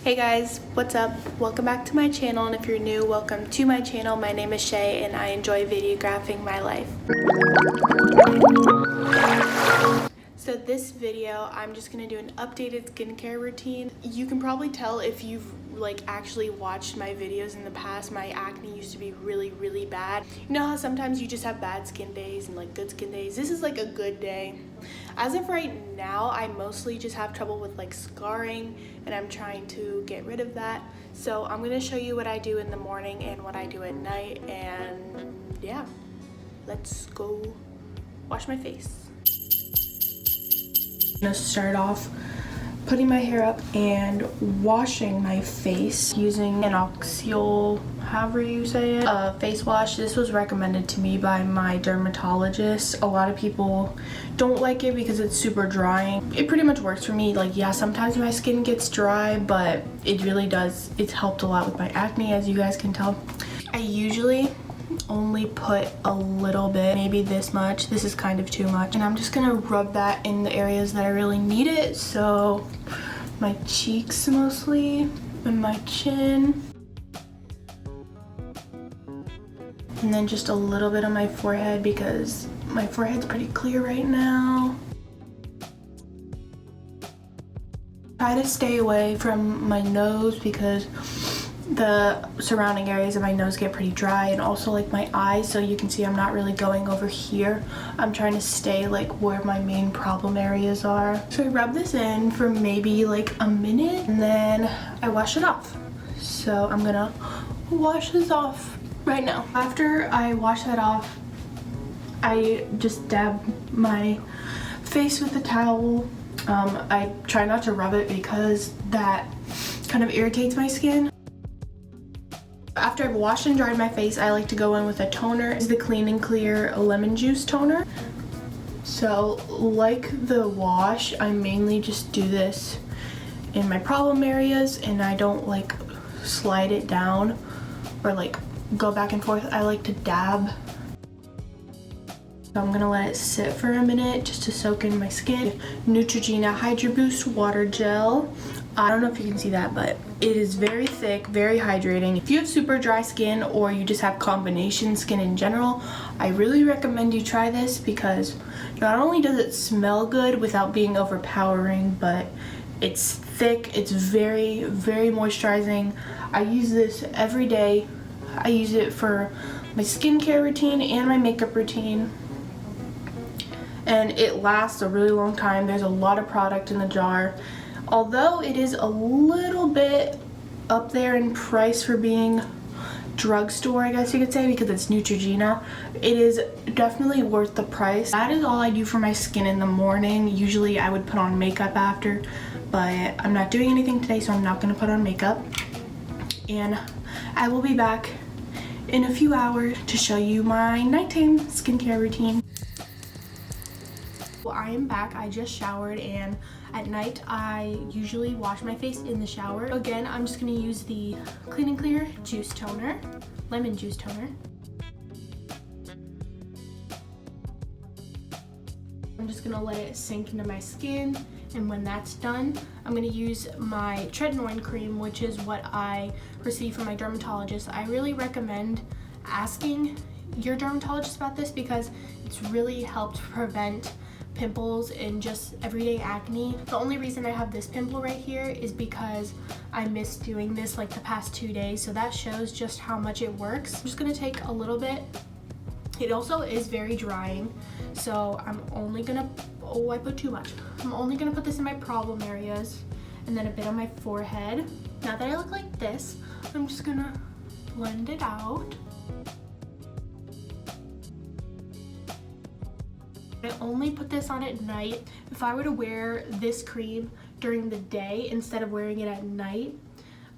Hey guys, what's up? Welcome back to my channel, and if you're new, welcome to my channel. My name is Shea and I enjoy videographing my life. So this video, I'm just gonna do an updated skincare routine. You can probably tell if you've actually watched my videos in the past, my acne used to be really bad. You know how sometimes you just have bad skin days and good skin days? This is a good day. As of right now, I mostly just have trouble with scarring, and I'm trying to get rid of that. So I'm gonna show you what I do in the morning and what I do at night, and yeah, let's go wash my face. I'm gonna start off putting my hair up and washing my face using an oxyl, however you say it, face wash. This was recommended to me by my dermatologist. A lot of people don't like it because it's super drying. It pretty much works for me. Yeah, sometimes my skin gets dry, but it really does. It's helped a lot with my acne, as you guys can tell. I usually only put a little bit, maybe this much. This is kind of too much, and I'm just gonna rub that in the areas that I really need it. So my cheeks mostly, and my chin, and then just a little bit on my forehead because my forehead's pretty clear right now. Try to stay away from my nose because the surrounding areas of my nose get pretty dry, and also my eyes, so you can see I'm not really going over here. I'm trying to stay where my main problem areas are. So I rub this in for maybe a minute, and then I wash it off. So I'm gonna wash this off right now. After I wash that off, I just dab my face with a towel. I try not to rub it because that kind of irritates my skin. After I've washed and dried my face, I like to go in with a toner. It's the Clean and Clear lemon juice toner. So like the wash, I mainly just do this in my problem areas, and I don't slide it down or go back and forth. I like to dab. So I'm gonna let it sit for a minute just to soak in my skin. Neutrogena Hydro Boost Water Gel. I don't know if you can see that, but it is very thick, very hydrating. If you have super dry skin or you just have combination skin in general, I really recommend you try this because not only does it smell good without being overpowering, but it's thick, it's very moisturizing. I use this every day. I use it for my skincare routine and my makeup routine, and it lasts a really long time. There's a lot of product in the jar. Although it is a little bit up there in price for being drugstore, I guess you could say, because it's Neutrogena, it is definitely worth the price. That is all I do for my skin in the morning. Usually I would put on makeup after, but I'm not doing anything today, so I'm not going to put on makeup. And I will be back in a few hours to show you my nighttime skincare routine. Well, I am back. I just showered, and at night I usually wash my face in the shower. Again, I'm just going to use the Clean and Clear juice toner, lemon juice toner. I'm just going to let it sink into my skin, and when that's done, I'm going to use my Tretinoin cream, which is what I received from my dermatologist. I really recommend asking your dermatologist about this because it's really helped prevent pimples and just everyday acne. The only reason I have this pimple right here is because I missed doing this the past 2 days, so that shows just how much it works. I'm just gonna take a little bit. It also is very drying, so I'm only gonna, oh, I put too much. I'm only gonna put this in my problem areas and then a bit on my forehead. Now that I look like this, I'm just gonna blend it out. I only put this on at night. If I were to wear this cream during the day instead of wearing it at night,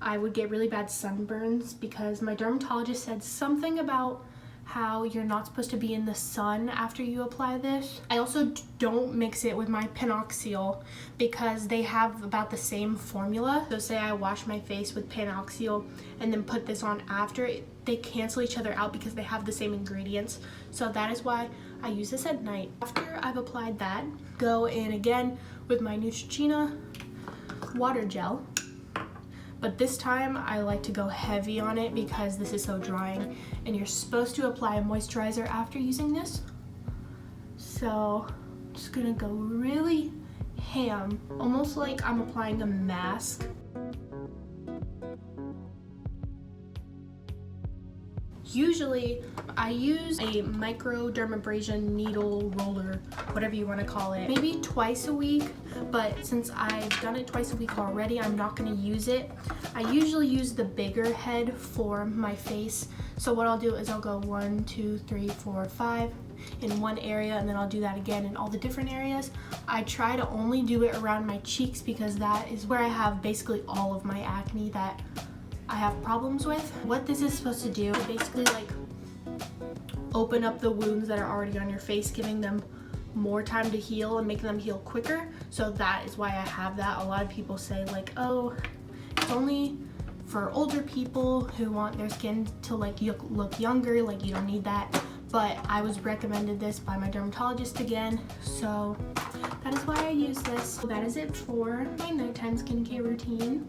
I would get really bad sunburns because my dermatologist said something about how you're not supposed to be in the sun after you apply this. I also don't mix it with my Panoxyl because they have about the same formula. So say I wash my face with Panoxyl and then put this on after, they cancel each other out because they have the same ingredients. So that is why I use this at night. After I've applied that, go in again with my Neutrogena water gel. but this time I like to go heavy on it because this is so drying, and you're supposed to apply a moisturizer after using this. So I'm just gonna go really ham, almost like I'm applying a mask. Usually I use a microdermabrasion needle roller, whatever you want to call it, maybe twice a week, but since I've done it twice a week already, I'm not going to use it. I usually use the bigger head for my face. So what I'll do is I'll go 1, 2, 3, 4, 5 in one area, and then I'll do that again in all the different areas. I try to only do it around my cheeks because that is where I have basically all of my acne that I have problems with. What this is supposed to do is basically like open up the wounds that are already on your face, giving them more time to heal and making them heal quicker. So that is why I have that. A lot of people say like, oh, it's only for older people who want their skin to like look younger, like you don't need that. But I was recommended this by my dermatologist again, so that is why I use this. So that is it for my nighttime skincare routine.